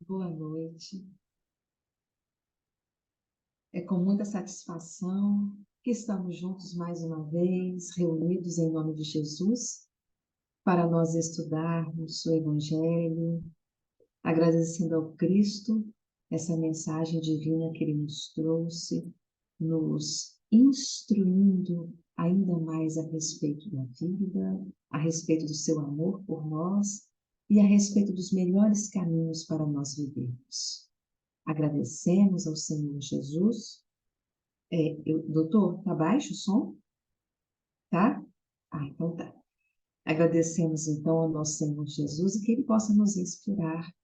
Boa noite. É com muita satisfação que estamos juntos mais uma vez, reunidos em nome de Jesus, para nós estudarmos o Evangelho, agradecendo ao Cristo essa mensagem divina que Ele nos trouxe, nos instruindo ainda mais a respeito da vida, a respeito do seu amor por nós e a respeito dos melhores caminhos para nós vivermos. Agradecemos ao Senhor Jesus. Doutor, tá baixo o som? Tá? Então tá. Agradecemos então ao nosso Senhor Jesus e que Ele possa nos inspirar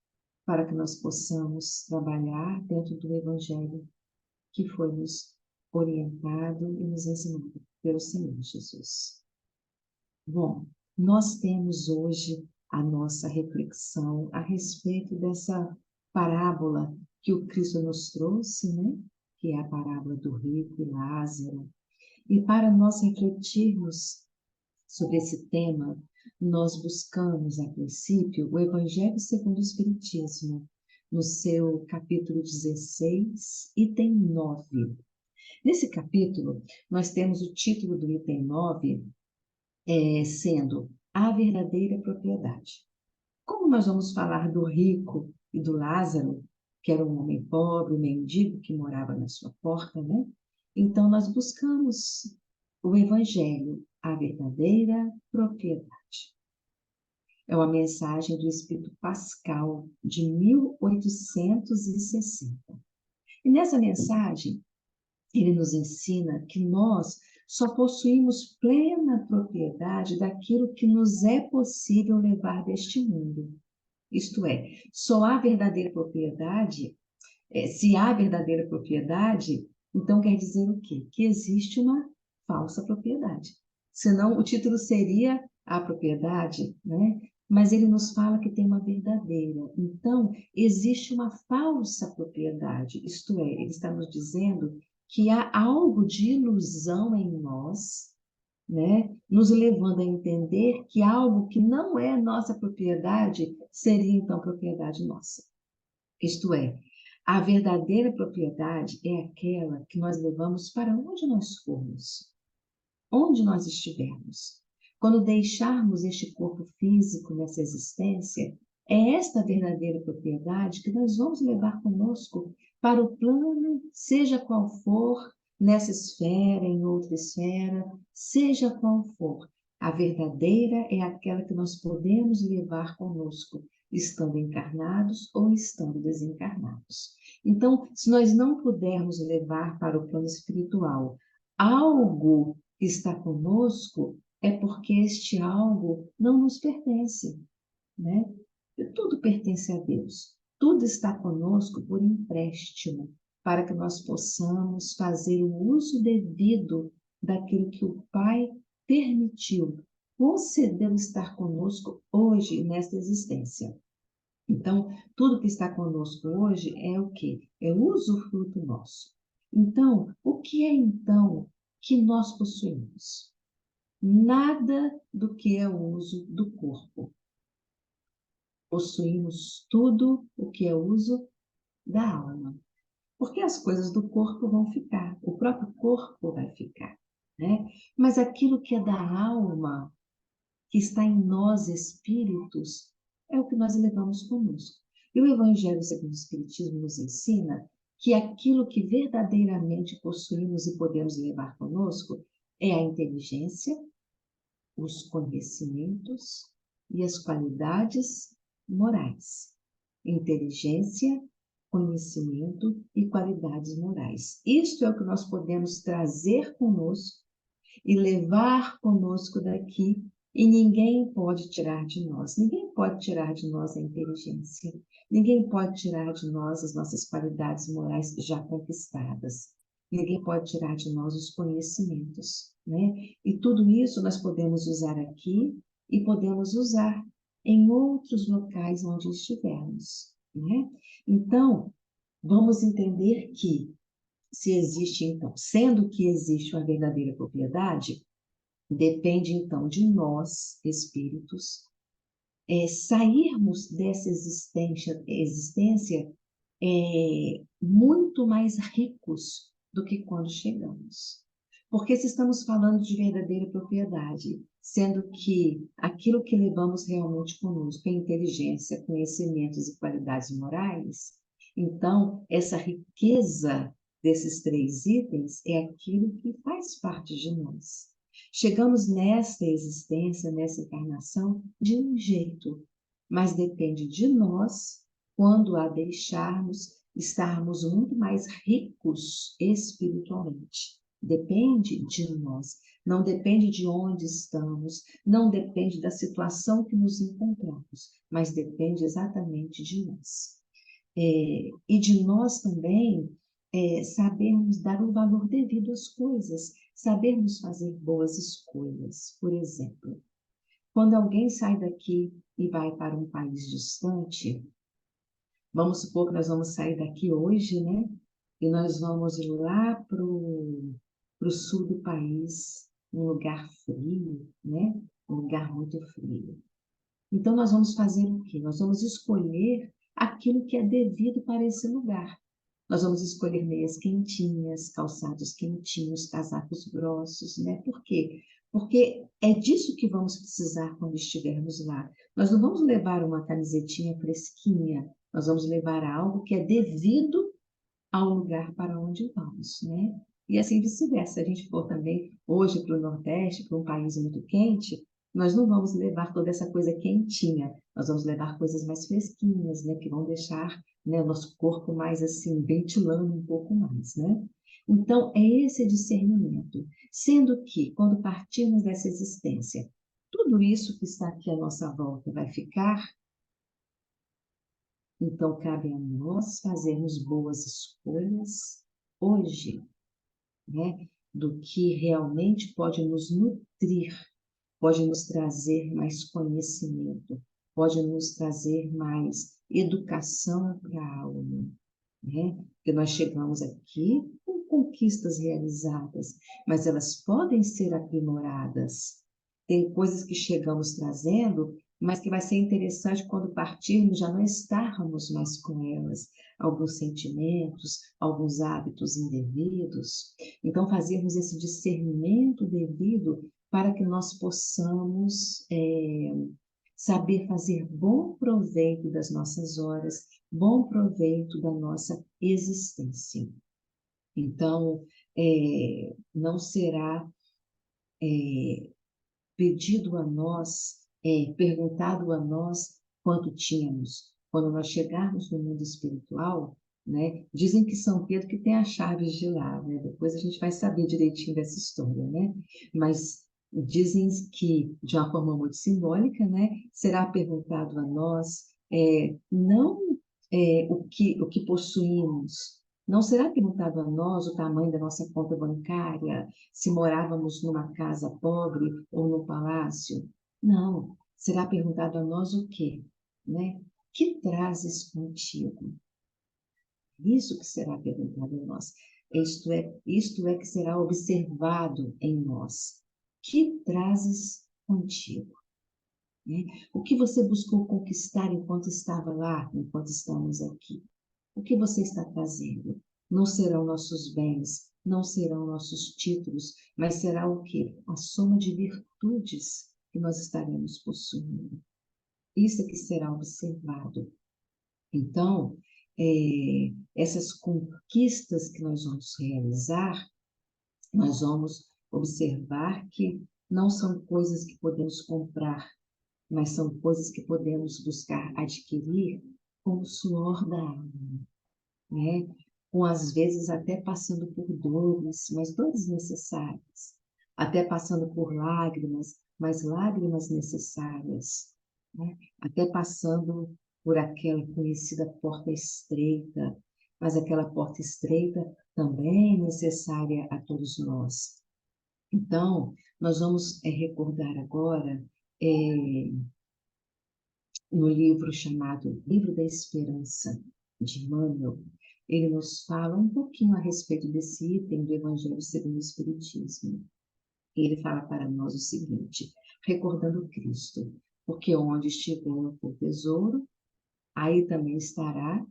para que nós possamos trabalhar dentro do Evangelho que foi nos orientado e nos ensinado pelo Senhor Jesus. Bom, nós temos hoje a nossa reflexão a respeito dessa parábola que o Cristo nos trouxe, né? Que é a parábola do rico e Lázaro. E para nós refletirmos sobre esse tema, nós buscamos, a princípio, o Evangelho segundo o Espiritismo, no seu capítulo 16, item 9. Nesse capítulo, nós temos o título do item 9, sendo a verdadeira propriedade. Como nós vamos falar do rico e do Lázaro, que era um homem pobre, um mendigo que morava na sua porta, né? Então nós buscamos o Evangelho, a verdadeira propriedade. É uma mensagem do Espírito Pascal, de 1860. E nessa mensagem, ele nos ensina que nós só possuímos plena propriedade daquilo que nos é possível levar deste mundo. Isto é, só há verdadeira propriedade, se há verdadeira propriedade, então quer dizer o quê? Que existe uma falsa propriedade. Senão o título seria a propriedade, né? Mas ele nos fala que tem uma verdadeira. Então, existe uma falsa propriedade, isto é, ele está nos dizendo que há algo de ilusão em nós, né? Nos levando a entender que algo que não é nossa propriedade seria então propriedade nossa. Isto é, a verdadeira propriedade é aquela que nós levamos para onde nós formos, onde nós estivermos. Quando deixarmos este corpo físico nessa existência, é esta verdadeira propriedade que nós vamos levar conosco para o plano, seja qual for, nessa esfera, em outra esfera, seja qual for. A verdadeira é aquela que nós podemos levar conosco, estando encarnados ou estando desencarnados. Então, se nós não pudermos levar para o plano espiritual algo que está conosco, é porque este algo não nos pertence, né? Tudo pertence a Deus. Tudo está conosco por empréstimo, para que nós possamos fazer o uso devido daquilo que o Pai permitiu, concedeu estar conosco hoje nesta existência. Então, tudo que está conosco hoje é o quê? É usufruto nosso. Então, o que é então que nós possuímos? Nada do que é o uso do corpo. Possuímos tudo o que é uso da alma. Porque as coisas do corpo vão ficar, o próprio corpo vai ficar, né? Mas aquilo que é da alma, que está em nós espíritos, é o que nós levamos conosco. E o Evangelho segundo o Espiritismo nos ensina que aquilo que verdadeiramente possuímos e podemos levar conosco é a inteligência, os conhecimentos e as qualidades morais. Inteligência, conhecimento e qualidades morais. Isto é o que nós podemos trazer conosco e levar conosco daqui, e ninguém pode tirar de nós. Ninguém pode tirar de nós a inteligência. Ninguém pode tirar de nós as nossas qualidades morais já conquistadas. Ninguém pode tirar de nós os conhecimentos, né? E tudo isso nós podemos usar aqui e podemos usar em outros locais onde estivermos, né? Então, vamos entender que se existe, então, sendo que existe uma verdadeira propriedade, depende, então, de nós, espíritos, sairmos dessa existência muito mais ricos do que quando chegamos. Porque se estamos falando de verdadeira propriedade, sendo que aquilo que levamos realmente conosco é inteligência, conhecimentos e qualidades morais, então essa riqueza desses 3 itens é aquilo que faz parte de nós. Chegamos nesta existência, nessa encarnação, de um jeito, mas depende de nós, quando a deixarmos, estarmos muito mais ricos espiritualmente. Depende de nós, não depende de onde estamos, não depende da situação que nos encontramos, mas depende exatamente de nós. E de nós também sabermos dar o valor devido às coisas, sabermos fazer boas escolhas. Por exemplo, quando alguém sai daqui e vai para um país distante, vamos supor que nós vamos sair daqui hoje, né? E nós vamos lá para o sul do país, um lugar frio, né? Um lugar muito frio. Então, nós vamos fazer o quê? Nós vamos escolher aquilo que é devido para esse lugar. Nós vamos escolher meias quentinhas, calçados quentinhos, casacos grossos, né? Por quê? Porque é disso que vamos precisar quando estivermos lá. Nós não vamos levar uma camisetinha fresquinha, nós vamos levar algo que é devido ao lugar para onde vamos, né? E assim vice-versa. Se a gente for também hoje para o Nordeste, para um país muito quente, nós não vamos levar toda essa coisa quentinha, nós vamos levar coisas mais fresquinhas, né? Que vão deixar, né, o nosso corpo mais assim, ventilando um pouco mais, né? Então, é esse discernimento. Sendo que, quando partirmos dessa existência, tudo isso que está aqui à nossa volta vai ficar. Então, cabe a nós fazermos boas escolhas hoje, né? Do que realmente pode nos nutrir, pode nos trazer mais conhecimento, pode nos trazer mais educação para a alma, né? Porque nós chegamos aqui com conquistas realizadas, mas elas podem ser aprimoradas. Tem coisas que chegamos trazendo, mas que vai ser interessante quando partirmos já não estarmos mais com elas. Alguns sentimentos, alguns hábitos indevidos. Então, fazermos esse discernimento devido para que nós possamos saber fazer bom proveito das nossas horas, bom proveito da nossa existência. Então, não será pedido a nós, perguntado a nós quanto tínhamos. Quando nós chegarmos no mundo espiritual, né, dizem que São Pedro que tem as chaves de lá, né? Depois a gente vai saber direitinho dessa história, né? Mas dizem que, de uma forma muito simbólica, né, será perguntado a nós, não o que possuímos, não será perguntado a nós o tamanho da nossa conta bancária, se morávamos numa casa pobre ou num palácio. Não, será perguntado a nós o quê? Né? Que trazes contigo? Isso que será perguntado a nós. Isto é que será observado em nós. Que trazes contigo? Né? O que você buscou conquistar enquanto estava lá, enquanto estamos aqui? O que você está trazendo? Não serão nossos bens, não serão nossos títulos, mas será o quê? A soma de virtudes que nós estaremos possuindo. Isso é que será observado. Então, essas conquistas que nós vamos realizar, nós vamos observar que não são coisas que podemos comprar, mas são coisas que podemos buscar adquirir com o suor da alma, né? Com às vezes até passando por dores, mas dores necessárias, até passando por lágrimas, mas lágrimas necessárias, né? Até passando por aquela conhecida porta estreita, mas aquela porta estreita também é necessária a todos nós. Então, nós vamos recordar agora no livro chamado Livro da Esperança, de Emmanuel, ele nos fala um pouquinho a respeito desse item do Evangelho segundo o Espiritismo. Ele fala para nós o seguinte, recordando Cristo: Porque onde estiver o teu tesouro, aí também estará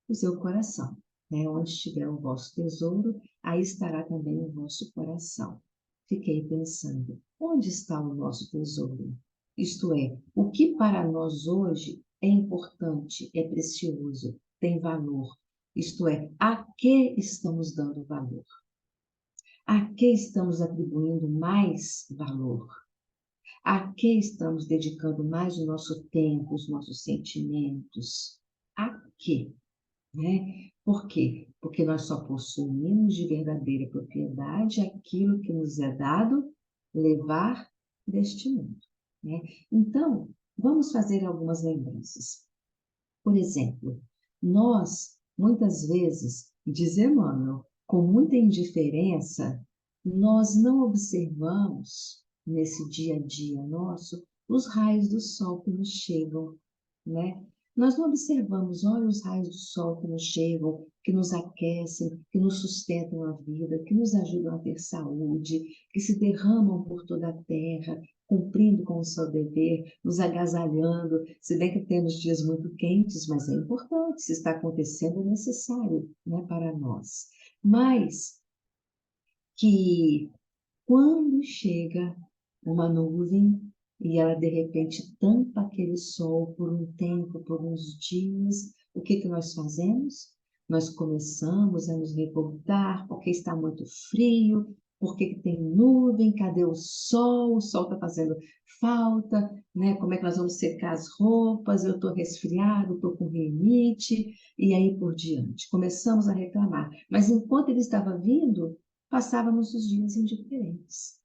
o seu coração. Né? Onde estiver o vosso tesouro, aí estará também o vosso coração. Fiquei pensando, onde está o nosso tesouro? Isto é, o que para nós hoje é importante, é precioso, tem valor. Isto é, a que estamos dando valor? A que estamos atribuindo mais valor? A que estamos dedicando mais o nosso tempo, os nossos sentimentos? A quê? Né? Por quê? Porque nós só possuímos de verdadeira propriedade aquilo que nos é dado levar deste mundo. Né? Então, vamos fazer algumas lembranças. Por exemplo, nós, muitas vezes, diz Emmanuel, com muita indiferença, nós não observamos nesse dia a dia nosso os raios do sol que nos chegam, né? Nós não observamos, olha os raios do sol que nos chegam, que nos aquecem, que nos sustentam a vida, que nos ajudam a ter saúde, que se derramam por toda a terra, cumprindo com o seu dever, nos agasalhando, se bem que temos dias muito quentes, mas é importante, se está acontecendo, é necessário, né, para nós. Mas que quando chega uma nuvem e ela de repente tampa aquele sol por um tempo, por uns dias, o que que nós fazemos? Nós começamos a nos revoltar porque está muito frio, porque que tem nuvem, cadê o sol? O sol está fazendo falta, né? Como é que nós vamos secar as roupas? Eu estou resfriado, estou com rinite, e aí por diante. Começamos a reclamar, mas enquanto ele estava vindo, passávamos os dias indiferentes.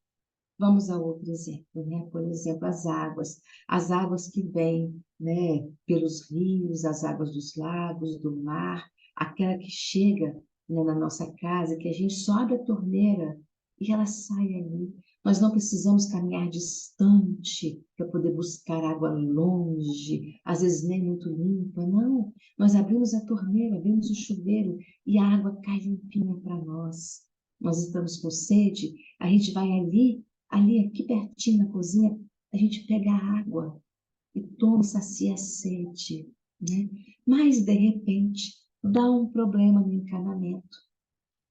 Vamos a outro exemplo, né? Por exemplo, as águas que vêm, né, pelos rios, as águas dos lagos, do mar, aquela que chega, né, na nossa casa, que a gente só abre a torneira e ela sai ali. Nós não precisamos caminhar distante para poder buscar água longe, às vezes nem muito limpa, não. Nós abrimos a torneira, abrimos o chuveiro e a água cai limpinha para nós. Nós estamos com sede, a gente vai ali aqui pertinho na cozinha, a gente pega a água e toma, sacia a sede, né? Mas, de repente, dá um problema no encanamento.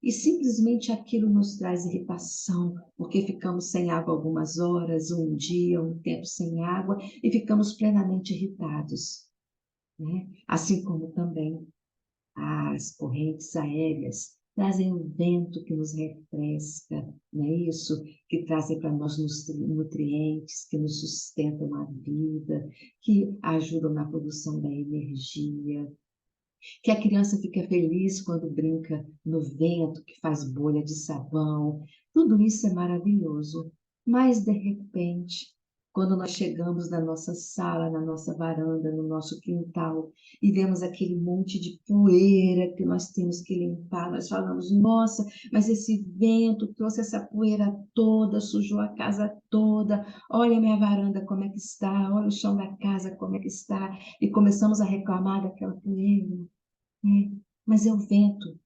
E simplesmente aquilo nos traz irritação, porque ficamos sem água algumas horas, um dia, um tempo sem água, e ficamos plenamente irritados, né? Assim como também as correntes aéreas trazem o vento que nos refresca, não é isso? Que trazem para nós nutrientes, que nos sustentam a vida, que ajudam na produção da energia, que a criança fica feliz quando brinca no vento, que faz bolha de sabão. Tudo isso é maravilhoso. Mas, de repente, quando nós chegamos na nossa sala, na nossa varanda, no nosso quintal, e vemos aquele monte de poeira que nós temos que limpar, nós falamos: nossa, mas esse vento trouxe essa poeira toda, sujou a casa toda. Olha a minha varanda como é que está, olha o chão da casa como é que está. E começamos a reclamar daquela poeira. É, mas é o vento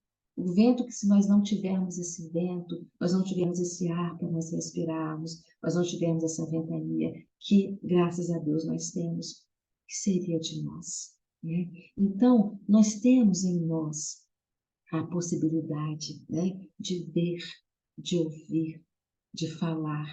que se nós não tivermos esse vento, nós não tivermos esse ar para nós respirarmos, nós não tivermos essa ventania que, graças a Deus, nós temos, que seria de nós, né? Então, nós temos em nós a possibilidade, né, de ver, de ouvir, de falar,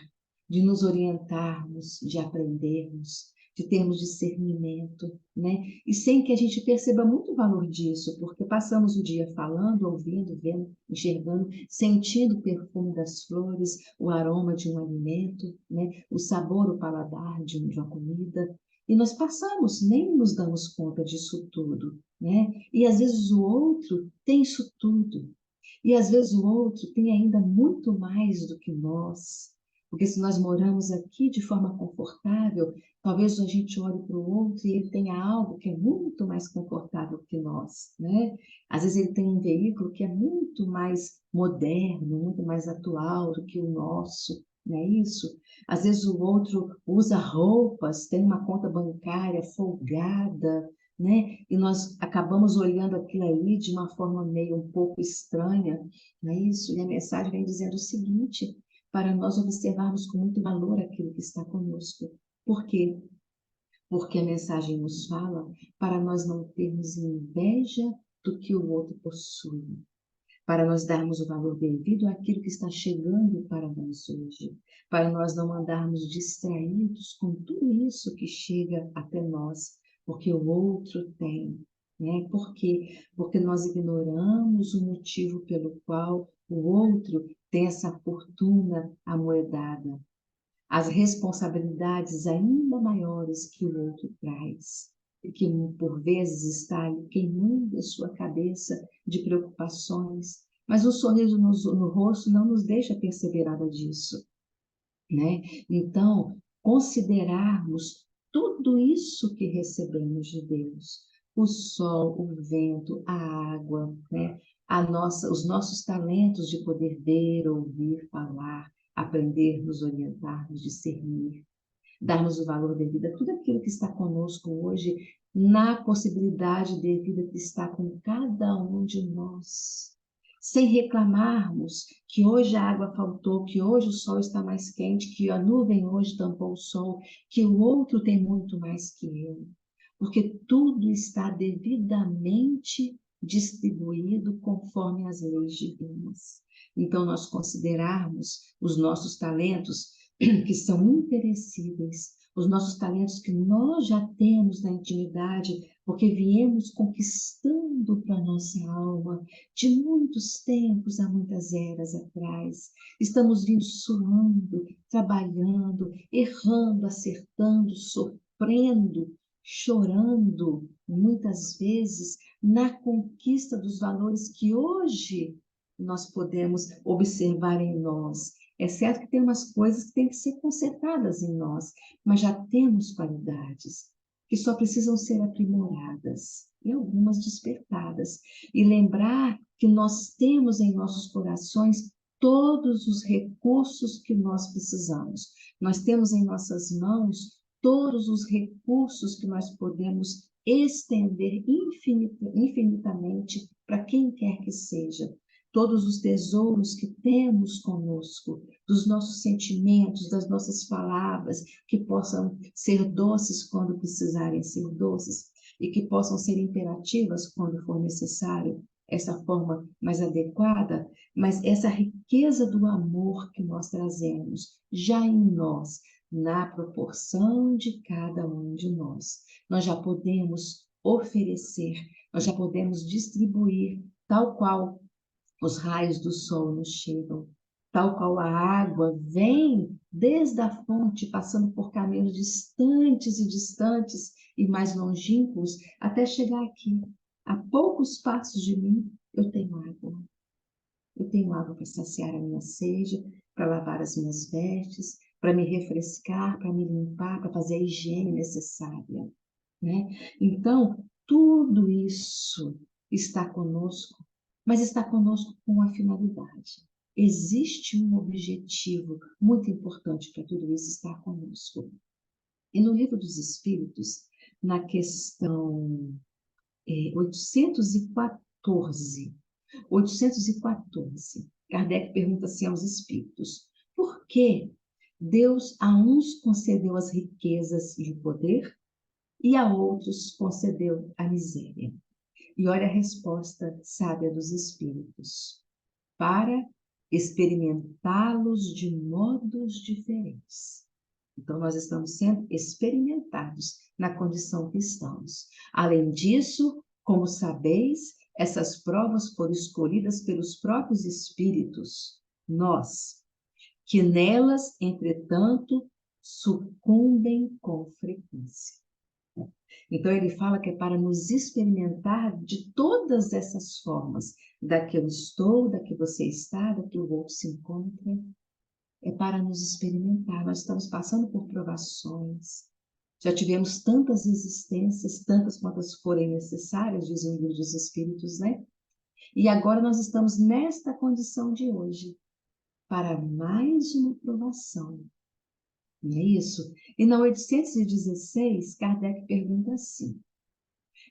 de nos orientarmos, de aprendermos, de termos discernimento, né? E sem que a gente perceba muito o valor disso, porque passamos o dia falando, ouvindo, vendo, enxergando, sentindo o perfume das flores, o aroma de um alimento, né? O sabor, o paladar de uma comida. E nós passamos, nem nos damos conta disso tudo, né? E às vezes o outro tem isso tudo. E às vezes o outro tem ainda muito mais do que nós. Porque se nós moramos aqui de forma confortável, talvez a gente olhe para o outro e ele tenha algo que é muito mais confortável que nós, né? Às vezes ele tem um veículo que é muito mais moderno, muito mais atual do que o nosso, não é isso? Às vezes o outro usa roupas, tem uma conta bancária folgada, né? E nós acabamos olhando aquilo ali de uma forma meio um pouco estranha, não é isso? E a mensagem vem dizendo o seguinte, para nós observarmos com muito valor aquilo que está conosco. Por quê? porque a mensagem nos fala para nós não termos inveja do que o outro possui, para nós darmos o valor devido àquilo que está chegando para nós hoje, para nós não andarmos distraídos com tudo isso que chega até nós, porque o outro tem, né? Por quê? Porque nós ignoramos o motivo pelo qual o outro tem essa fortuna amoedada, as responsabilidades ainda maiores que o outro traz, e que por vezes está ali queimando a sua cabeça de preocupações, mas o sorriso no rosto não nos deixa perceber nada disso, né? Então, considerarmos tudo isso que recebemos de Deus, o sol, o vento, a água, né? Os nossos talentos de poder ver, ouvir, falar, aprender, nos orientar, nos discernir, darmos o valor devido a tudo aquilo que está conosco hoje, na possibilidade devida que está com cada um de nós. Sem reclamarmos que hoje a água faltou, que hoje o sol está mais quente, que a nuvem hoje tampou o sol, que o outro tem muito mais que eu. Porque tudo está devidamente distribuído conforme as leis divinas. Então, nós considerarmos os nossos talentos que são imperecíveis, os nossos talentos que nós já temos na intimidade, porque viemos conquistando para a nossa alma de muitos tempos, há muitas eras atrás. Estamos vindo suando, trabalhando, errando, acertando, sofrendo, chorando, muitas vezes, na conquista dos valores que hoje nós podemos observar em nós. É certo que tem umas coisas que têm que ser consertadas em nós, mas já temos qualidades que só precisam ser aprimoradas e algumas despertadas. E lembrar que nós temos em nossos corações todos os recursos que nós precisamos. Nós temos em nossas mãos todos os recursos que nós podemos estender infinitamente para quem quer que seja. Todos os tesouros que temos conosco, dos nossos sentimentos, das nossas palavras, que possam ser doces quando precisarem ser doces e que possam ser imperativas quando for necessário, essa forma mais adequada, mas essa riqueza do amor que nós trazemos já em nós, na proporção de cada um de nós. Nós já podemos oferecer, nós já podemos distribuir, tal qual os raios do sol nos chegam, tal qual a água vem desde a fonte, passando por caminhos distantes e distantes e mais longínquos, até chegar aqui. A poucos passos de mim, eu tenho água. Eu tenho água para saciar a minha sede, para lavar as minhas vestes, para me refrescar, para me limpar, para fazer a higiene necessária, né? Então, tudo isso está conosco, mas está conosco com uma finalidade. Existe um objetivo muito importante para tudo isso estar conosco. E no Livro dos Espíritos, na questão 814, Kardec pergunta assim aos espíritos: por que Deus a uns concedeu as riquezas e o poder e a outros concedeu a miséria? E olha a resposta sábia dos espíritos: para experimentá-los de modos diferentes. Então, nós estamos sendo experimentados na condição que estamos. Além disso, como sabeis, essas provas foram escolhidas pelos próprios espíritos, nós, que nelas, entretanto, sucumbem com frequência. Então, ele fala que é para nos experimentar de todas essas formas, da que eu estou, da que você está, da que o outro se encontra, é para nos experimentar. Nós estamos passando por provações, já tivemos tantas existências, tantas quantas forem necessárias, dizem o Livro dos Espíritos, né? E agora nós estamos nesta condição de hoje, para mais uma provação. Não é isso? E na 816, Kardec pergunta assim: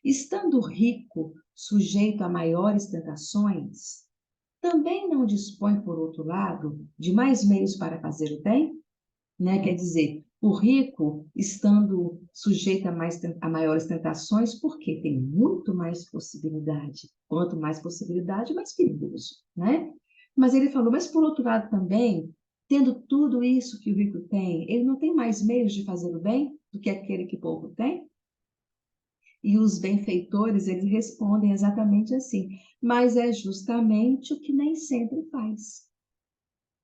estando rico, sujeito a maiores tentações, também não dispõe, por outro lado, de mais meios para fazer o bem? Né? Quer dizer, O rico, estando sujeito a maiores tentações, porque tem muito mais possibilidade. Quanto mais possibilidade, mais perigoso, né? Mas ele falou, mas por outro lado também, tendo tudo isso que o rico tem, ele não tem mais meios de fazer o bem do que aquele que pouco tem? E os benfeitores, eles respondem exatamente assim, mas é justamente o que nem sempre faz.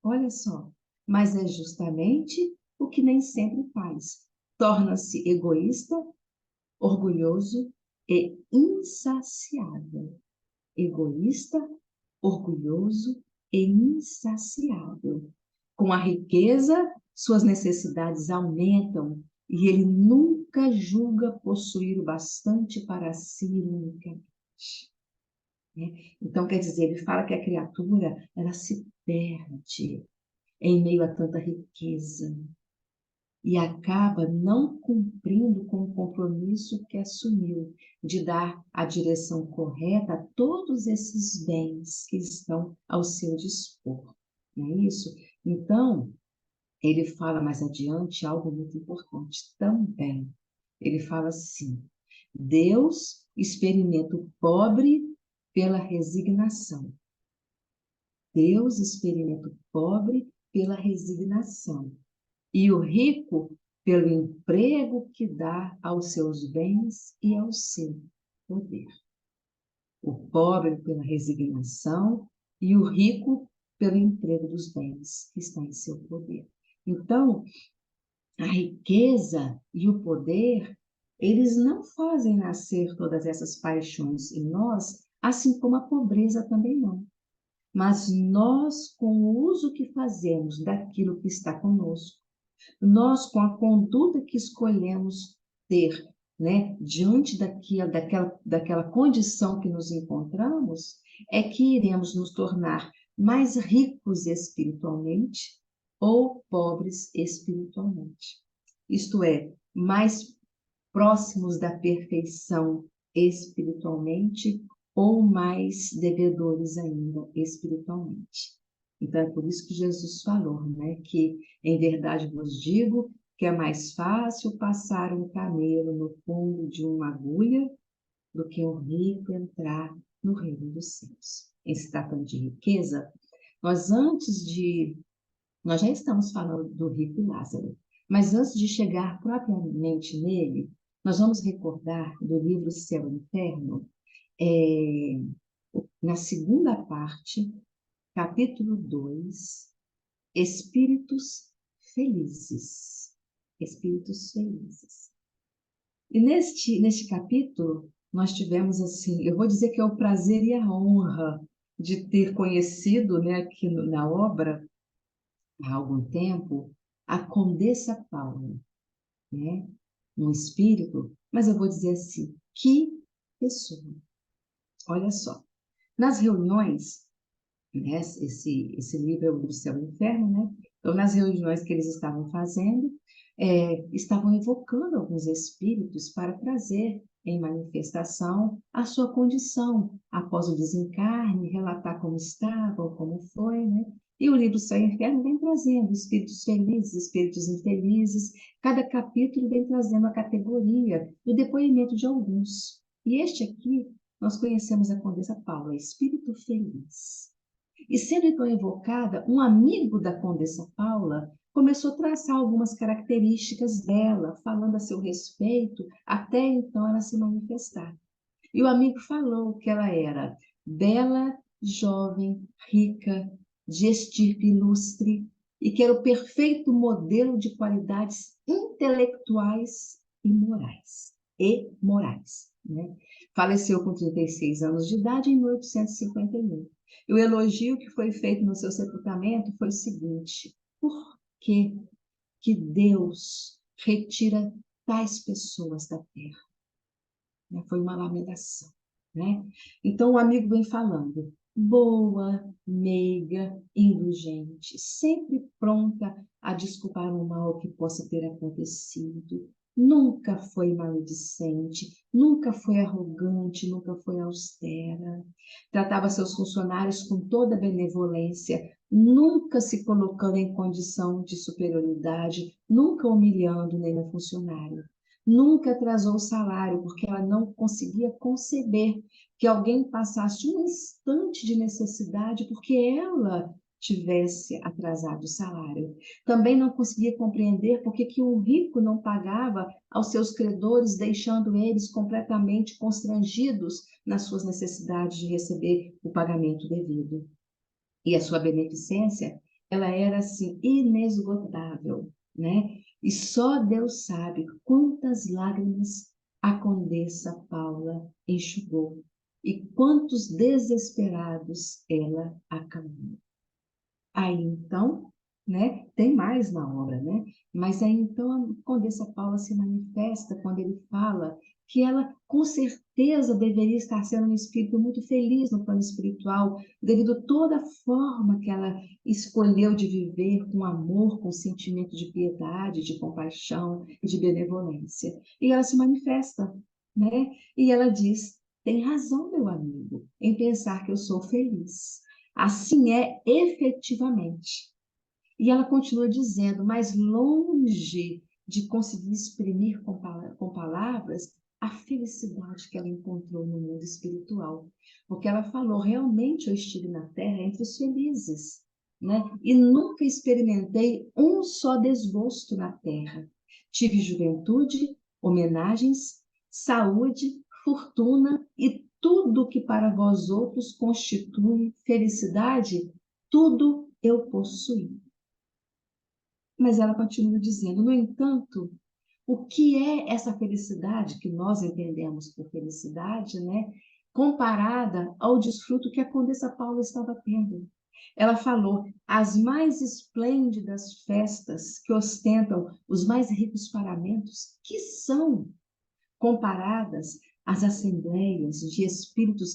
Olha só, mas é justamente o que nem sempre faz. Torna-se egoísta, orgulhoso e insaciável. Egoísta, orgulhoso e insaciável. Com a riqueza, suas necessidades aumentam e ele nunca julga possuir o bastante para si unicamente. Né? Então, quer dizer, ele fala que a criatura, ela se perde em meio a tanta riqueza e acaba não cumprindo com o compromisso que assumiu de dar a direção correta a todos esses bens que estão ao seu dispor. Não é isso? Então, ele fala mais adiante algo muito importante também. Ele fala assim: Deus experimenta o pobre pela resignação. Deus experimenta o pobre pela resignação. E o rico pelo emprego que dá aos seus bens e ao seu poder. O pobre pela resignação e o rico pelo emprego dos bens que está em seu poder. Então, a riqueza e o poder, eles não fazem nascer todas essas paixões em nós, assim como a pobreza também não. Mas nós, com o uso que fazemos daquilo que está conosco, nós, com a conduta que escolhemos ter, né, diante daquela condição que nos encontramos, é que iremos nos tornar mais ricos espiritualmente ou pobres espiritualmente. Isto é, mais próximos da perfeição espiritualmente ou mais devedores ainda espiritualmente. Então, é por isso que Jesus falou, né, que em verdade vos digo que é mais fácil passar um camelo no fundo de uma agulha do que um rico entrar no reino dos céus. Em se tratando de riqueza, nós nós já estamos falando do rico Lázaro, mas antes de chegar propriamente nele, nós vamos recordar do livro Céu e Inferno, é, na segunda parte, capítulo 2, Espíritos Felizes. Espíritos Felizes. E neste capítulo, nós tivemos assim, eu vou dizer que é o prazer e a honra de ter conhecido, né, aqui na obra, há algum tempo, a Condessa Paula, né? Um espírito, mas eu vou dizer assim, que pessoa. Olha só, nas reuniões, né, esse livro é o do Céu e Inferno, né? Então, nas reuniões que eles estavam fazendo, estavam evocando alguns espíritos para trazer em manifestação a sua condição após o desencarne, relatar como estava ou como foi, né? E o livro Céu e Inferno vem trazendo espíritos felizes, espíritos infelizes, cada capítulo vem trazendo a categoria do depoimento de alguns. E este aqui, nós conhecemos a Condessa Paula, espírito feliz. E sendo então evocada, um amigo da Condessa Paula começou a traçar algumas características dela, falando a seu respeito, até então ela se manifestar. E o amigo falou que ela era bela, jovem, rica, de estirpe ilustre, e que era o perfeito modelo de qualidades intelectuais e morais. Né? Faleceu com 36 anos de idade em 1851. E o elogio que foi feito no seu sepultamento foi o seguinte: por que que Deus retira tais pessoas da terra? Foi uma lamentação, né? Então o amigo vem falando, boa, meiga, indulgente, sempre pronta a desculpar o mal que possa ter acontecido, nunca foi maledicente, nunca foi arrogante, nunca foi austera, tratava seus funcionários com toda benevolência, nunca se colocando em condição de superioridade, nunca humilhando nenhum funcionário. Nunca atrasou o salário, porque ela não conseguia conceber que alguém passasse um instante de necessidade porque ela tivesse atrasado o salário. Também não conseguia compreender por que o rico não pagava aos seus credores, deixando eles completamente constrangidos nas suas necessidades de receber o pagamento devido. E a sua beneficência, ela era assim inesgotável, né? E só Deus sabe quantas lágrimas a Condessa Paula enxugou e quantos desesperados ela acalmou. Aí então, né, tem mais na obra, né? Mas aí então a Condessa Paula se manifesta quando ele fala que ela com certeza deveria estar sendo um espírito muito feliz no plano espiritual, devido a toda a forma que ela escolheu de viver com amor, com sentimento de piedade, de compaixão e de benevolência. E ela se manifesta, né? E ela diz: tem razão, meu amigo, em pensar que eu sou feliz. Assim é efetivamente. E ela continua dizendo, mas longe de conseguir exprimir com palavras a felicidade que ela encontrou no mundo espiritual. Porque ela falou, realmente eu estive na terra entre os felizes, né? E nunca experimentei um só desgosto na terra. Tive juventude, homenagens, saúde, fortuna e tudo que para vós outros constitui felicidade, tudo eu possuí. Mas ela continua dizendo, no entanto, o que é essa felicidade que nós entendemos por felicidade, né? Comparada ao desfruto que a Condessa Paula estava tendo. Ela falou, as mais esplêndidas festas que ostentam os mais ricos paramentos, que são comparadas às assembleias de espíritos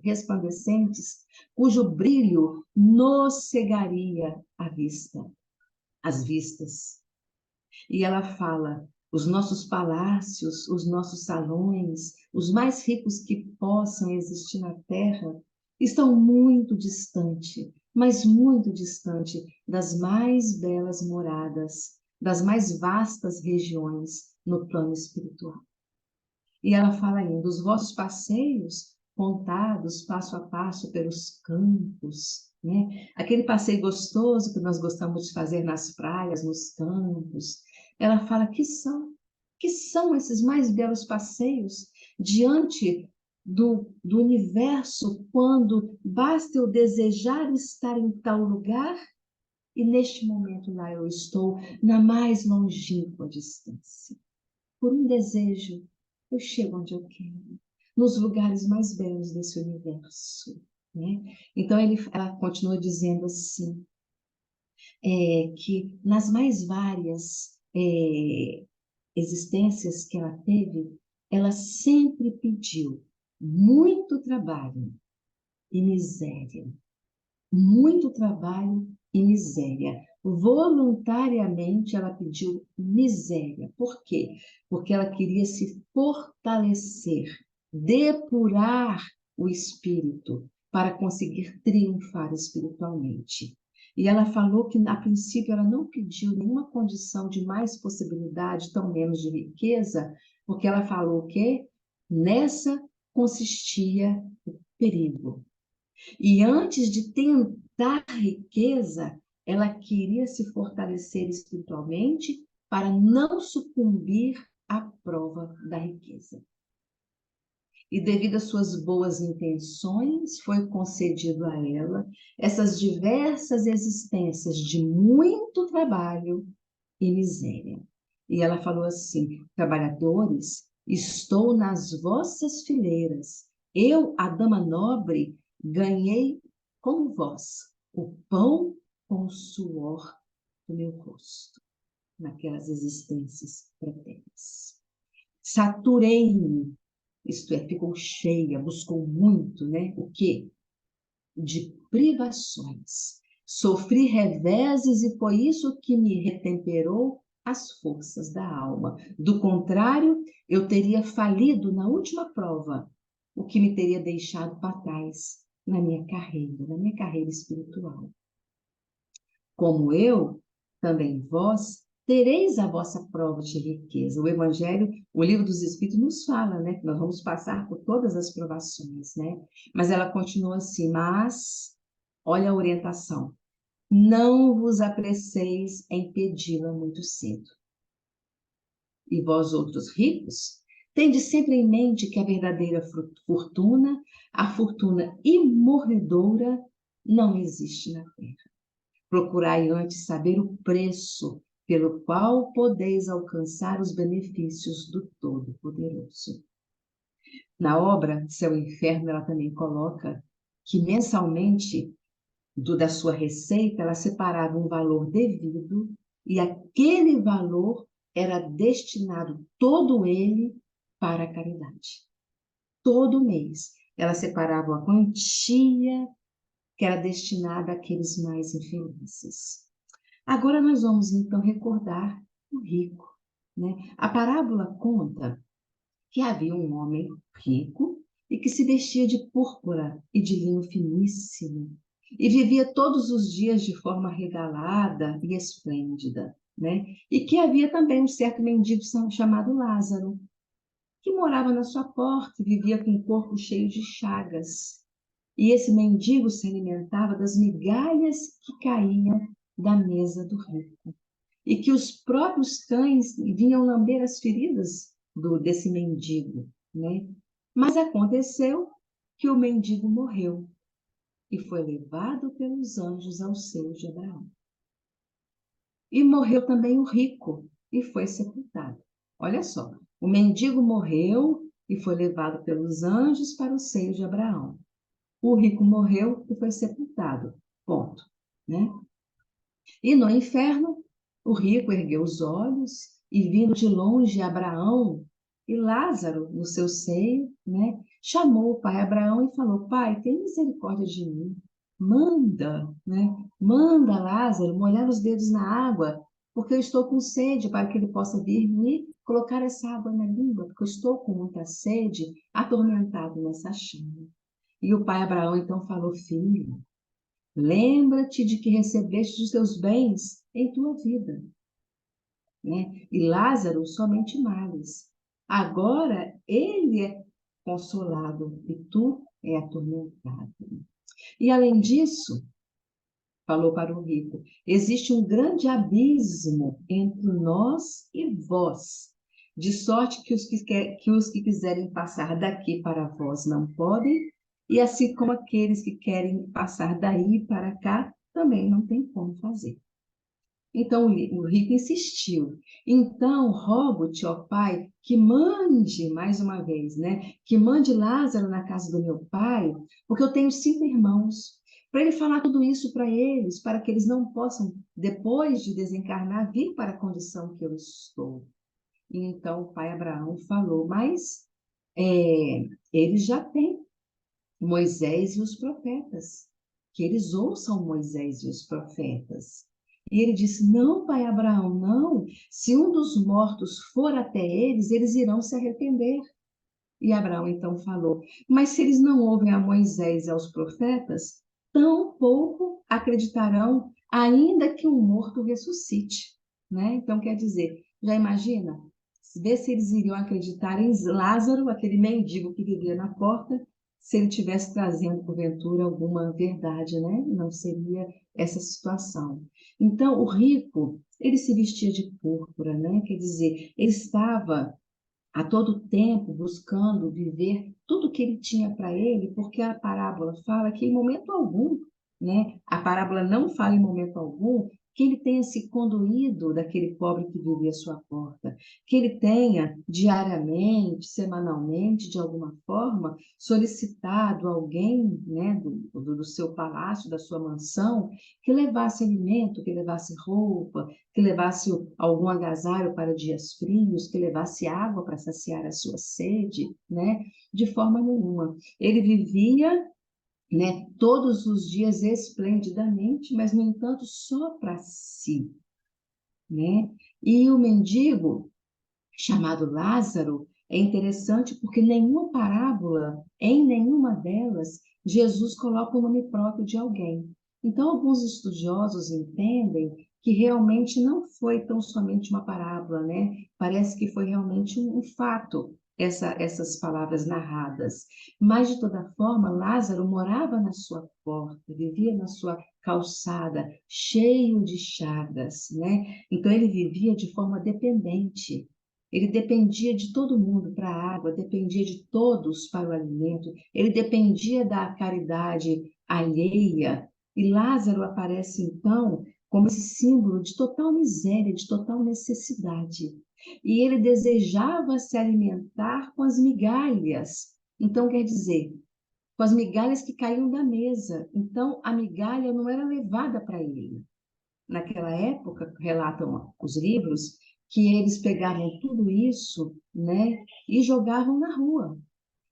resplandecentes, cujo brilho nos cegaria a vista, as vistas. E ela fala, os nossos palácios, os nossos salões, os mais ricos que possam existir na Terra, estão muito distante, mas muito distante das mais belas moradas, das mais vastas regiões no plano espiritual. E ela fala ainda, os vossos passeios contados passo a passo pelos campos, né? Aquele passeio gostoso que nós gostamos de fazer nas praias, nos campos. Ela fala que são esses mais belos passeios diante do universo, quando basta eu desejar estar em tal lugar e neste momento lá eu estou na mais longínqua distância. Por um desejo, eu chego onde eu quero, nos lugares mais belos desse universo. Né? Então, ela continua dizendo assim, que nas mais várias existências que ela teve, ela sempre pediu muito trabalho e miséria. Muito trabalho e miséria. Voluntariamente ela pediu miséria. Por quê? Porque ela queria se fortalecer, depurar o espírito para conseguir triunfar espiritualmente. E ela falou que, a princípio, ela não pediu nenhuma condição de mais possibilidade, tão menos de riqueza, porque ela falou que nessa consistia o perigo. E antes de tentar riqueza, ela queria se fortalecer espiritualmente para não sucumbir à prova da riqueza. E devido às suas boas intenções, foi concedido a ela essas diversas existências de muito trabalho e miséria. E ela falou assim, trabalhadores, estou nas vossas fileiras. Eu, a dama nobre, ganhei com vós o pão com o suor do meu rosto, naquelas existências pretéritas. Saturei-me, isto é, ficou cheia, buscou muito, né? O quê? De privações. Sofri reveses e foi isso que me retemperou as forças da alma. Do contrário, eu teria falido na última prova, o que me teria deixado para trás na minha carreira espiritual. como eu, também vós, tereis a vossa prova de riqueza. O Evangelho, o Livro dos Espíritos nos fala, né, que nós vamos passar por todas as provações, né? Mas ela continua assim, mas, olha a orientação, não vos apresseis em pedi-la muito cedo. E vós outros ricos, tende sempre em mente que a verdadeira fortuna, a fortuna imorredoura, não existe na terra. Procurai antes saber o preço pelo qual podeis alcançar os benefícios do Todo-Poderoso. Na obra Céu e Inferno, ela também coloca que mensalmente da sua receita, ela separava um valor devido e aquele valor era destinado todo ele para a caridade. Todo mês ela separava uma quantia que era destinada àqueles mais infelizes. Agora nós vamos então recordar o rico, né? A parábola conta que havia um homem rico e que se vestia de púrpura e de linho finíssimo e vivia todos os dias de forma regalada e esplêndida, né? E que havia também um certo mendigo chamado Lázaro, que morava na sua porta e vivia com o corpo cheio de chagas. E esse mendigo se alimentava das migalhas que caíam da mesa do rico. E que os próprios cães vinham lamber as feridas desse mendigo, né? Mas aconteceu que o mendigo morreu e foi levado pelos anjos ao seio de Abraão. E morreu também o rico e foi sepultado. Olha só, o mendigo morreu e foi levado pelos anjos para o seio de Abraão. O rico morreu e foi sepultado. Ponto, né? E no inferno, o rico ergueu os olhos e, vindo de longe Abraão e Lázaro no seu seio, né, chamou o pai Abraão e falou: Pai, tem misericórdia de mim. Manda, né? Manda Lázaro molhar os dedos na água, porque eu estou com sede, para que ele possa vir me colocar essa água na língua, porque eu estou com muita sede, atormentado nessa chama. E o pai Abraão então falou: Filho, lembra-te de que recebeste os teus bens em tua vida, né? E Lázaro somente males. Agora ele é consolado e tu é atormentado. E além disso, falou para o rico, existe um grande abismo entre nós e vós, de sorte que os que quiserem passar daqui para vós não podem, e assim como aqueles que querem passar daí para cá também não tem como fazer. Então o rico insistiu. Então rogo-te, ó pai, que mande, mais uma vez, né? Que mande Lázaro na casa do meu pai, porque eu tenho 5 irmãos. Para ele falar tudo isso para eles, para que eles não possam, depois de desencarnar, vir para a condição que eu estou. E então o pai Abraão falou, mas eles já têm Moisés e os profetas, que eles ouçam Moisés e os profetas. E ele disse: Não, pai Abraão, não. Se um dos mortos for até eles, eles irão se arrepender. E Abraão então falou: Mas se eles não ouvem a Moisés e aos profetas, tampouco acreditarão, ainda que um morto ressuscite. Né? Então, quer dizer, já imagina? Vê se eles iriam acreditar em Lázaro, aquele mendigo que vivia na porta, se ele tivesse trazendo, porventura, alguma verdade, né? Não seria essa situação. Então, o rico, ele se vestia de púrpura, né? Quer dizer, ele estava a todo tempo buscando viver tudo que ele tinha para ele, porque a parábola fala que em momento algum, né? A parábola não fala em momento algum que ele tenha se conduído daquele pobre que vivia à sua porta, que ele tenha diariamente, semanalmente, de alguma forma, solicitado alguém, né, do seu palácio, da sua mansão, que levasse alimento, que levasse roupa, que levasse algum agasalho para dias frios, que levasse água para saciar a sua sede, né? De forma nenhuma. Ele vivia, né, todos os dias esplendidamente, mas, no entanto, só para si, né? E o mendigo, chamado Lázaro, é interessante porque nenhuma parábola, em nenhuma delas, Jesus coloca o nome próprio de alguém. Então, alguns estudiosos entendem que realmente não foi tão somente uma parábola, né? Parece que foi realmente um fato, essas palavras narradas. Mas, de toda forma, Lázaro morava na sua porta, vivia na sua calçada, cheio de chagas, né? Então, ele vivia de forma dependente. Ele dependia de todo mundo para a água, dependia de todos para o alimento, ele dependia da caridade alheia. E Lázaro aparece, então, como esse símbolo de total miséria, de total necessidade. E ele desejava se alimentar com as migalhas. Então, quer dizer, com as migalhas que caíam da mesa. Então, a migalha não era levada para ele. Naquela época, relatam os livros, que eles pegavam tudo isso, né, e jogavam na rua.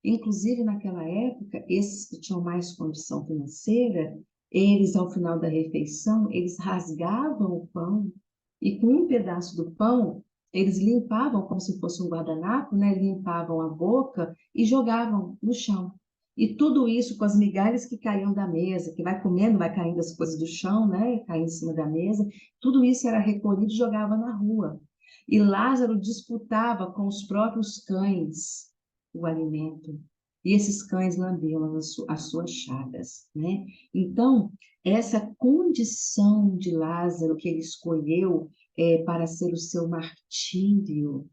Inclusive, naquela época, esses que tinham mais condição financeira, eles, ao final da refeição, eles rasgavam o pão e com um pedaço do pão, eles limpavam, como se fosse um guardanapo, né? Limpavam a boca e jogavam no chão. E tudo isso com as migalhas que caíam da mesa, que vai comendo, vai caindo as coisas do chão, né? Caindo em cima da mesa. Tudo isso era recolhido e jogava na rua. E Lázaro disputava com os próprios cães o alimento. E esses cães lambiam as suas chagas, né? Então, essa condição de Lázaro que ele escolheu para ser o seu martírio,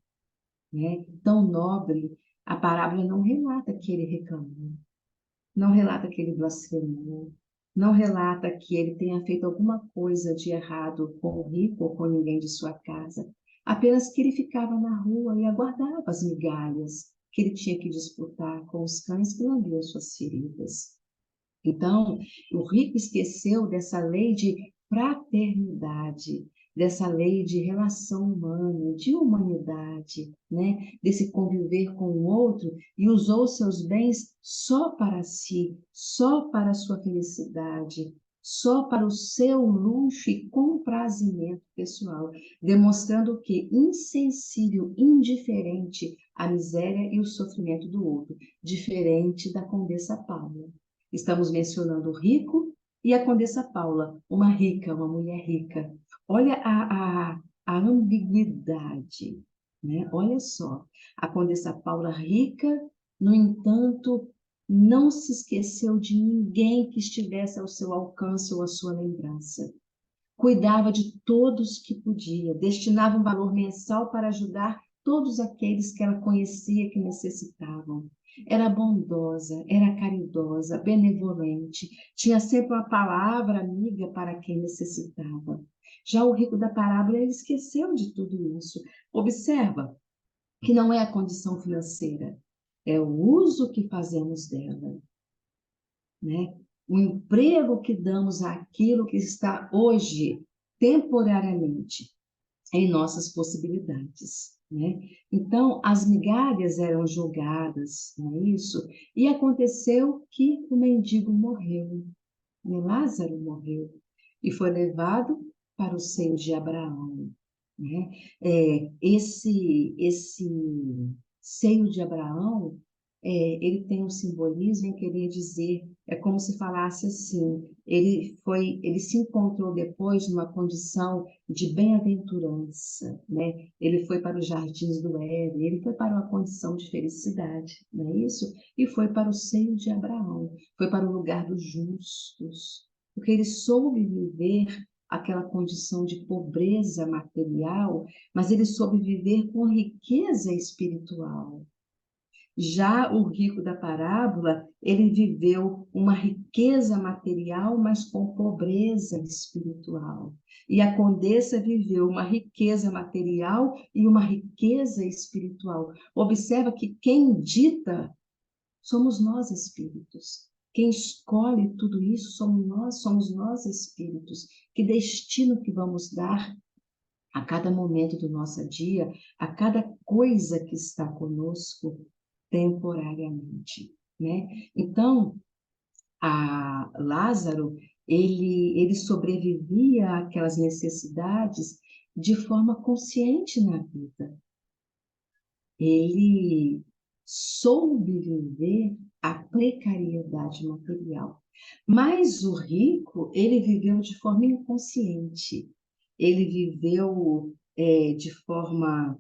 né? Tão nobre, a parábola não relata que ele reclamou, não relata que ele blasfemou, não relata que ele tenha feito alguma coisa de errado com o rico ou com ninguém de sua casa. Apenas que ele ficava na rua e aguardava as migalhas que ele tinha que disputar com os cães que lambiam suas feridas. Então, o rico esqueceu dessa lei de fraternidade, dessa lei de relação humana, de humanidade, né? Desse conviver com o outro e usou seus bens só para si, só para a sua felicidade, só para o seu luxo e comprazimento pessoal, demonstrando que insensível, indiferente à miséria e o sofrimento do outro, diferente da Condessa Paula. Estamos mencionando o rico e a Condessa Paula, uma rica, uma mulher rica. Olha a ambiguidade, né? Olha só, a Condessa Paula rica, no entanto, não se esqueceu de ninguém que estivesse ao seu alcance ou à sua lembrança. Cuidava de todos que podia, destinava um valor mensal para ajudar todos aqueles que ela conhecia que necessitavam. Era bondosa, era caridosa, benevolente, tinha sempre uma palavra amiga para quem necessitava. Já o rico da parábola, ele esqueceu de tudo isso. Observa que não é a condição financeira, é o uso que fazemos dela, né? O emprego que damos àquilo que está hoje, temporariamente, em nossas possibilidades, né? Então, as migalhas eram jogadas, não é isso? E aconteceu que o mendigo morreu, né? Lázaro morreu e foi levado para o seio de Abraão, né? Esse seio de Abraão, ele tem um simbolismo em querer dizer, é como se falasse assim, ele se encontrou depois numa condição de bem-aventurança, né? Ele foi para os jardins do Éden, ele foi para uma condição de felicidade, não é isso? E foi para o seio de Abraão, foi para o lugar dos justos, porque ele soube viver aquela condição de pobreza material, mas ele soube viver com riqueza espiritual. Já o rico da parábola, ele viveu uma riqueza material, mas com pobreza espiritual. E a condessa viveu uma riqueza material e uma riqueza espiritual. Observa que quem dita somos nós espíritos. Quem escolhe tudo isso somos nós espíritos. Que destino que vamos dar a cada momento do nosso dia, a cada coisa que está conosco temporariamente, né? Então, a Lázaro, ele sobrevivia àquelas necessidades de forma consciente na vida. Ele soube viver a precariedade material. Mas o rico, ele viveu de forma inconsciente. Ele viveu de forma...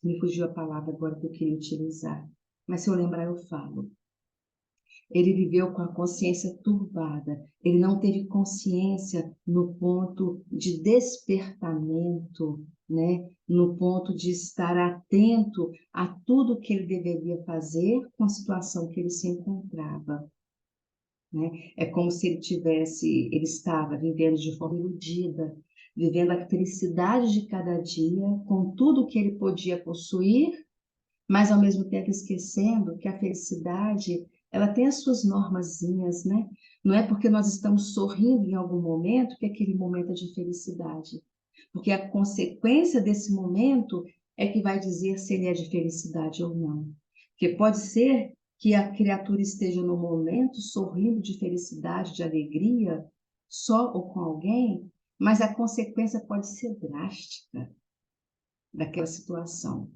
me fugiu a palavra agora que eu queria utilizar. Mas se eu lembrar, eu falo. Ele viveu com a consciência turbada. Ele não teve consciência no ponto de despertamento, né? No ponto de estar atento a tudo que ele deveria fazer com a situação que ele se encontrava. Né? É como se ele estava vivendo de forma iludida, vivendo a felicidade de cada dia, com tudo que ele podia possuir, mas ao mesmo tempo esquecendo que a felicidade, ela tem as suas normazinhas, né? Não é porque nós estamos sorrindo em algum momento que aquele momento é de felicidade, porque a consequência desse momento é que vai dizer se ele é de felicidade ou não. Porque pode ser que a criatura esteja no momento sorrindo de felicidade, de alegria, só ou com alguém, mas a consequência pode ser drástica daquela situação.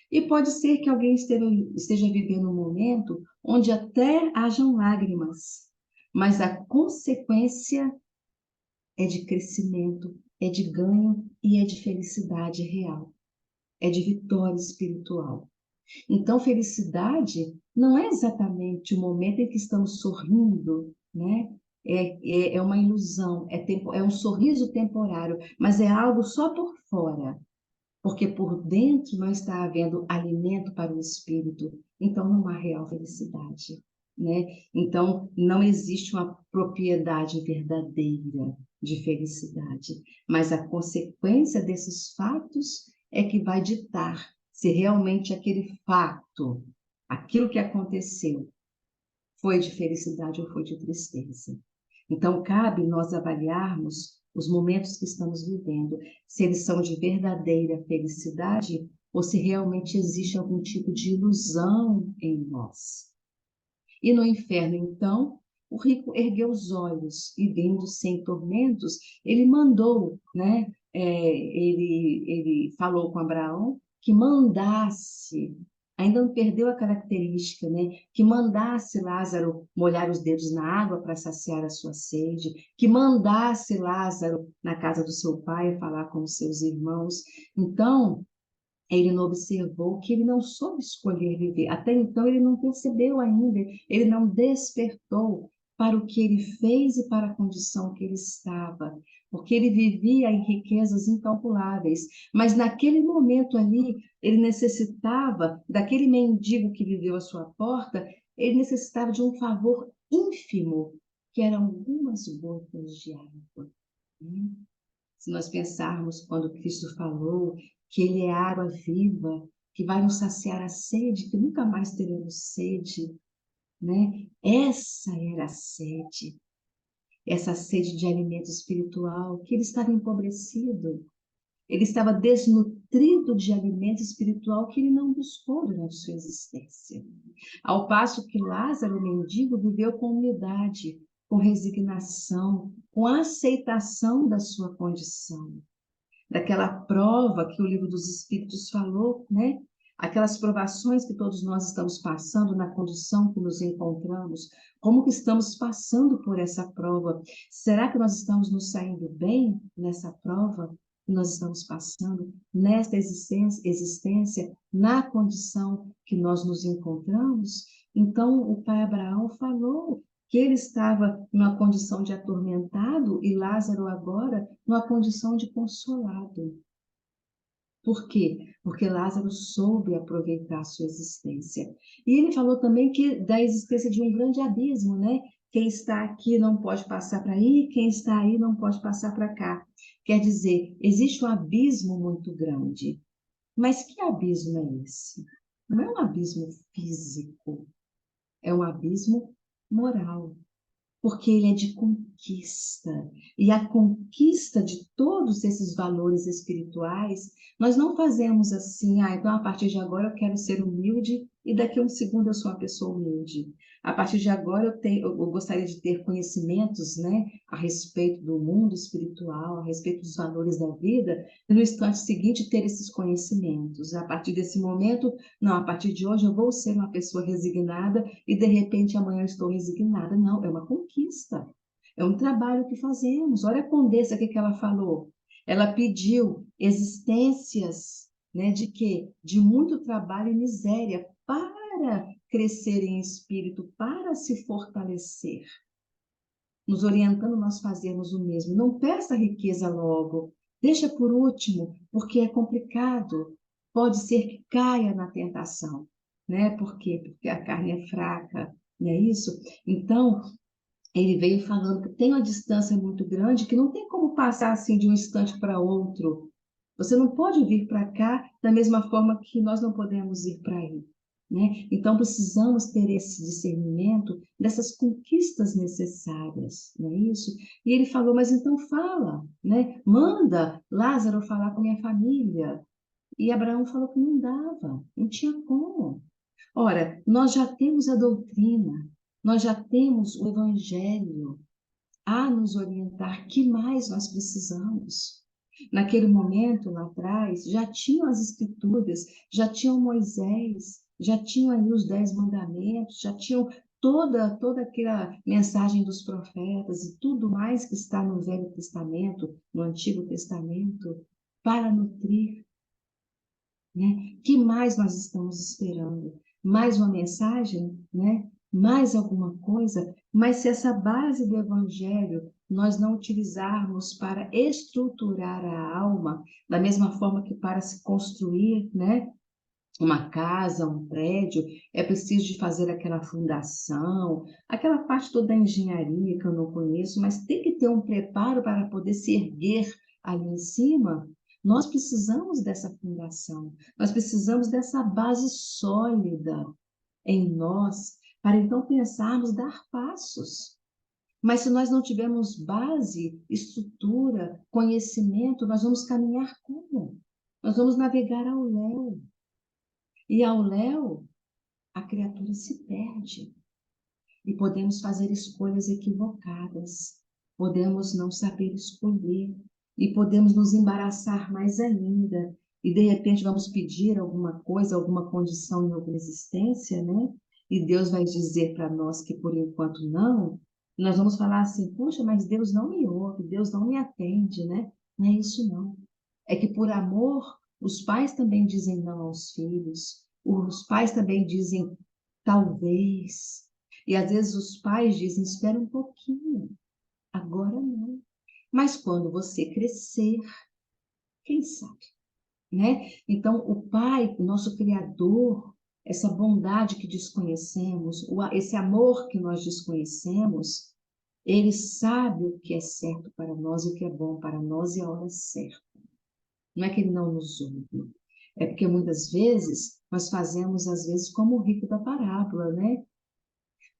E pode ser que alguém esteja vivendo um momento onde até hajam lágrimas, mas a consequência é de crescimento, é de ganho e é de felicidade real, é de vitória espiritual. Então, felicidade não é exatamente o momento em que estamos sorrindo, né? É uma ilusão, é um sorriso temporário, mas é algo só por fora, porque por dentro não está havendo alimento para o espírito, então não há real felicidade, né? Então não existe uma propriedade verdadeira de felicidade, mas a consequência desses fatos é que vai ditar se realmente aquele fato, aquilo que aconteceu, foi de felicidade ou foi de tristeza. Então, cabe nós avaliarmos os momentos que estamos vivendo, se eles são de verdadeira felicidade ou se realmente existe algum tipo de ilusão em nós. E no inferno, então, o rico ergueu os olhos e, vendo sem tormentos, ele mandou, né? Ele falou com Abraão que mandasse, ainda não perdeu a característica, né? Que mandasse Lázaro molhar os dedos na água para saciar a sua sede, que mandasse Lázaro na casa do seu pai falar com os seus irmãos. Então, ele não observou que ele não soube escolher viver. Até então, ele não percebeu ainda, ele não despertou para o que ele fez e para a condição que ele estava, porque ele vivia em riquezas incalculáveis. Mas naquele momento ali, ele necessitava daquele mendigo que viveu à sua porta, ele necessitava de um favor ínfimo, que eram algumas gotas de água. Né? Se nós pensarmos quando Cristo falou que Ele é água viva, que vai nos saciar a sede, que nunca mais teremos sede, né? Essa era a sede, essa sede de alimento espiritual, que ele estava empobrecido, ele estava desnutrido de alimento espiritual que ele não buscou durante sua existência. Ao passo que Lázaro, o mendigo, viveu com humildade, com resignação, com aceitação da sua condição, daquela prova que o livro dos Espíritos falou, né? Aquelas provações que todos nós estamos passando na condição que nos encontramos, como que estamos passando por essa prova? Será que nós estamos nos saindo bem nessa prova que nós estamos passando, nesta existência, na condição que nós nos encontramos? Então, o pai Abraão falou que ele estava numa condição de atormentado e Lázaro agora numa condição de consolado. Por quê? Porque Lázaro soube aproveitar a sua existência. E ele falou também que da existência de um grande abismo, né? Quem está aqui não pode passar para aí, quem está aí não pode passar para cá. Quer dizer, existe um abismo muito grande. Mas que abismo é esse? Não é um abismo físico, é um abismo moral, porque ele é de conquista. E a conquista de todos esses valores espirituais, nós não fazemos assim, então a partir de agora eu quero ser humilde e daqui a um segundo eu sou uma pessoa humilde. A partir de agora eu gostaria de ter conhecimentos, né, a respeito do mundo espiritual, a respeito dos valores da vida, e no instante seguinte ter esses conhecimentos. A partir desse momento, não, a partir de hoje eu vou ser uma pessoa resignada e de repente amanhã eu estou resignada. Não, é uma conquista. É um trabalho que fazemos. Olha a Condessa, o que ela falou. Ela pediu existências, né, de quê? De muito trabalho e miséria para crescer em espírito, para se fortalecer, nos orientando nós fazermos o mesmo. Não peça riqueza logo, deixa por último, porque é complicado. Pode ser que caia na tentação, né? Por quê? Porque a carne é fraca, não é isso? Então, ele veio falando que tem uma distância muito grande, que não tem como passar assim de um instante para outro. Você não pode vir para cá da mesma forma que nós não podemos ir para aí, né? Então precisamos ter esse discernimento dessas conquistas necessárias, não é isso? E ele falou, mas então fala, né? Manda Lázaro falar com minha família. E Abraão falou que não dava, não tinha como. Ora, nós já temos a doutrina, nós já temos o evangelho a nos orientar. Que mais nós precisamos? Naquele momento lá atrás, já tinham as escrituras, já tinham Moisés, já tinham ali os 10 mandamentos, já tinham toda aquela mensagem dos profetas e tudo mais que está no Velho Testamento, no Antigo Testamento, para nutrir, né? Que mais nós estamos esperando? Mais uma mensagem, né? Mais alguma coisa? Mas se essa base do Evangelho nós não utilizarmos para estruturar a alma, da mesma forma que para se construir, né? Uma casa, um prédio, é preciso de fazer aquela fundação, aquela parte toda da engenharia que eu não conheço, mas tem que ter um preparo para poder se erguer ali em cima. Nós precisamos dessa fundação, nós precisamos dessa base sólida em nós, para então pensarmos dar passos. Mas se nós não tivermos base, estrutura, conhecimento, nós vamos caminhar como? Nós vamos navegar ao léu. E ao léu, a criatura se perde e podemos fazer escolhas equivocadas, podemos não saber escolher e podemos nos embaraçar mais ainda. E de repente vamos pedir alguma coisa, alguma condição em alguma existência, né? E Deus vai dizer para nós que por enquanto não. E nós vamos falar assim: puxa, mas Deus não me ouve, Deus não me atende, né? Não é isso não. É que por amor, os pais também dizem não aos filhos, os pais também dizem talvez. E às vezes os pais dizem: espera um pouquinho, agora não. Mas quando você crescer, quem sabe, né? Então, o Pai, o nosso Criador, essa bondade que desconhecemos, esse amor que nós desconhecemos, ele sabe o que é certo para nós, o que é bom para nós e a hora certa. Não é que ele não nos ouve, é porque muitas vezes nós fazemos, às vezes, como o rico da parábola, né?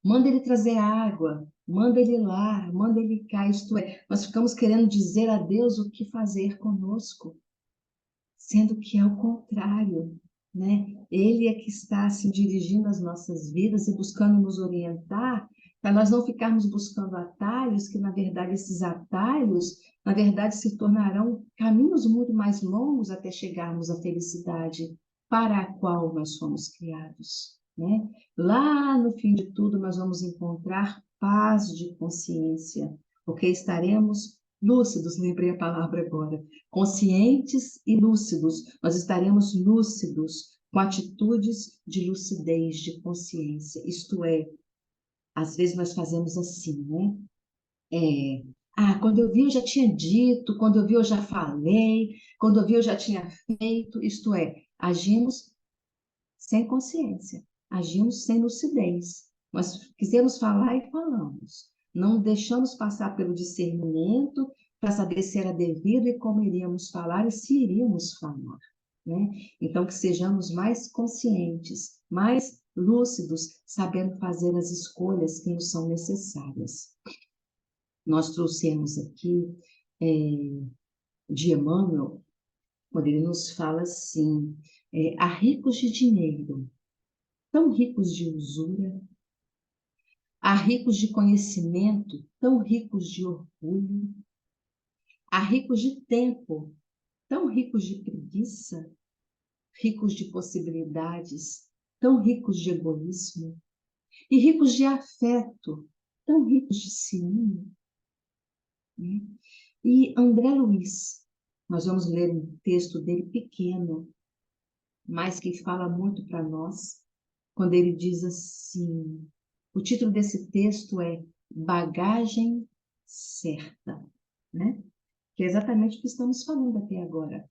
Manda ele trazer água, manda ele lá, manda ele cá, isto é, nós ficamos querendo dizer a Deus o que fazer conosco, sendo que é o contrário, né? Ele é que está se dirigindo às nossas vidas e buscando nos orientar, para nós não ficarmos buscando atalhos, que na verdade esses atalhos, na verdade, se tornarão caminhos muito mais longos até chegarmos à felicidade para a qual nós fomos criados, né? Lá no fim de tudo, nós vamos encontrar paz de consciência, porque estaremos lúcidos, lembrei a palavra agora, conscientes e lúcidos. Nós estaremos lúcidos com atitudes de lucidez, de consciência. Isto é, às vezes nós fazemos assim, né? Quando eu vi eu já tinha dito, quando eu vi eu já falei, quando eu vi eu já tinha feito. Isto é, agimos sem consciência, agimos sem lucidez. Nós quisemos falar e falamos. Não deixamos passar pelo discernimento para saber se era devido e como iríamos falar e se iríamos falar, né? Então, que sejamos mais conscientes, mais lúcidos, sabendo fazer as escolhas que nos são necessárias. Nós trouxemos aqui de Emmanuel, quando ele nos fala assim: há ricos de dinheiro, tão ricos de usura, Há ricos de conhecimento, tão ricos de orgulho. Há ricos de tempo, tão ricos de preguiça. Ricos de possibilidades, tão ricos de egoísmo. E ricos de afeto, tão ricos de ciúme. Né? E André Luiz, nós vamos ler um texto dele pequeno, mas que fala muito para nós, quando ele diz assim, o título desse texto é Bagagem Certa, né? Que é exatamente o que estamos falando até agora.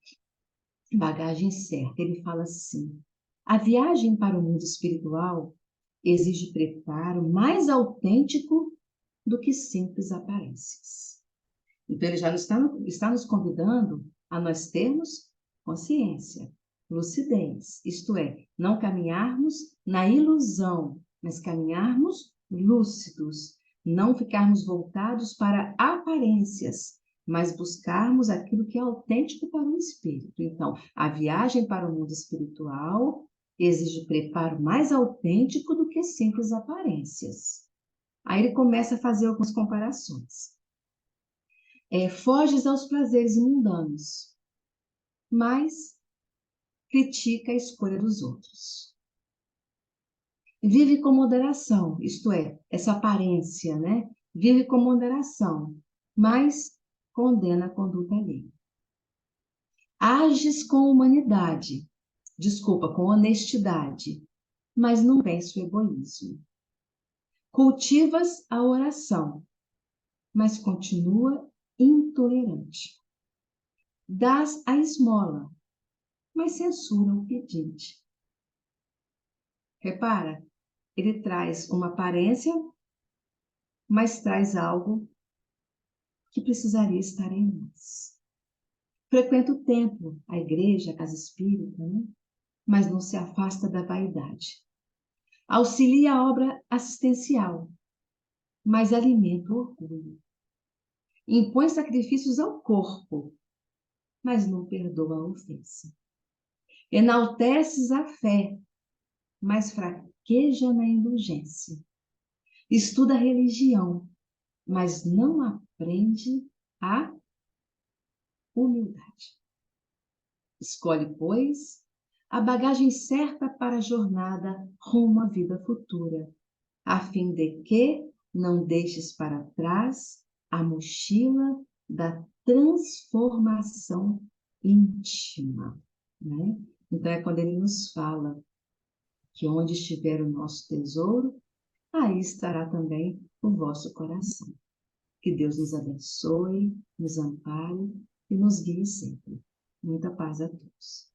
Bagagem certa. Ele fala assim, a viagem para o mundo espiritual exige preparo mais autêntico do que simples aparências. Então, ele já está nos convidando a nós termos consciência, lucidez, isto é, não caminharmos na ilusão, mas caminharmos lúcidos, não ficarmos voltados para aparências, mas buscarmos aquilo que é autêntico para o espírito. Então, a viagem para o mundo espiritual exige preparo mais autêntico do que simples aparências. Aí ele começa a fazer algumas comparações. Foges aos prazeres mundanos, mas critica a escolha dos outros. Vive com moderação, isto é, essa aparência, né? Vive com moderação, mas condena a conduta alheia. Ages com humanidade, com honestidade, mas não vence o egoísmo. Cultivas a oração, mas continua intolerante. Dás a esmola, mas censura o pedinte. Repara, ele traz uma aparência, mas traz algo que precisaria estar em nós. Frequenta o templo, a igreja, a casa espírita, né? Mas não se afasta da vaidade. Auxilia a obra assistencial, mas alimenta o orgulho. Impõe sacrifícios ao corpo, mas não perdoa a ofensa. Enalteces a fé, mas fraqueja na indulgência. Estuda a religião, mas não aprende a humildade. Escolhe, pois, a bagagem certa para a jornada rumo à vida futura, a fim de que não deixes para trás a mochila da transformação íntima, né? Então é quando ele nos fala que onde estiver o nosso tesouro, aí estará também o vosso coração. Que Deus nos abençoe, nos ampare e nos guie sempre. Muita paz a todos.